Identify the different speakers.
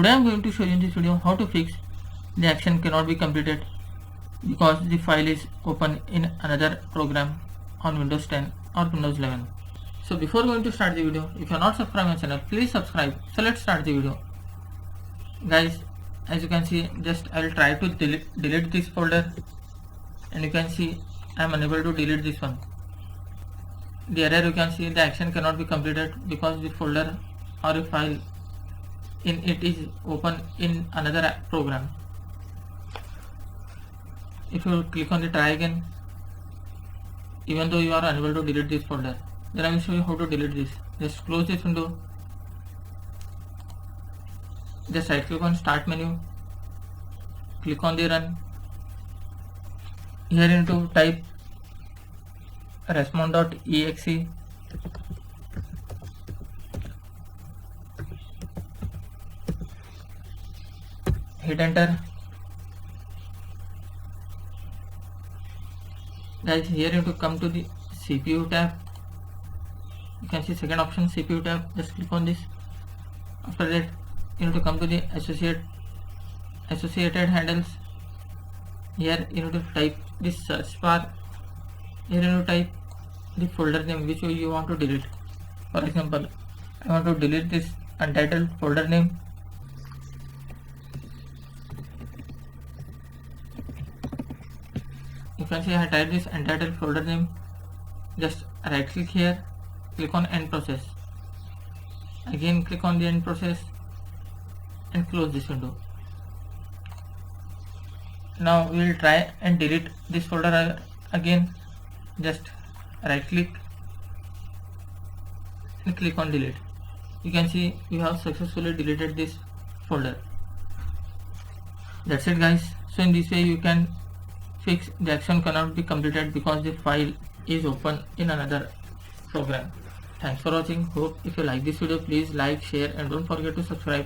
Speaker 1: Today I am going to show you in this video how to fix the action cannot be completed because the file is open in another program on Windows 10 or Windows 11. So before going to start the video, if you are not subscribed my channel, please subscribe. So let's start the video. Guys, as you can see, just I will try to delete this folder, and you can see I am unable to delete this one. The error you can see, the action cannot be completed because the folder or a file in it is open in another program. If you click on the try again, even though you are unable to delete this folder, then I will show you how to delete this. Just close this window, just right click on start menu, click on the run. Here into type response.exe, hit enter. Guys, here you have to come to the CPU tab. You can see second option, CPU tab. Just click on this. After that, you have to come to the associated handles. Here you have to type this search bar. Here you have to type the folder name which you want to delete. For example, I want to delete this untitled folder name. You can see I type this untitled folder name. Just right click here, click on end process. Again click on the end process and close this window. Now we will try and delete this folder again. Just right click and click on delete. You can see we have successfully deleted this folder. That's it guys. So in this way you can fix the action cannot be completed because the file is open in another program. Thanks for watching. Hope if you like this video, please like, share and don't forget to subscribe.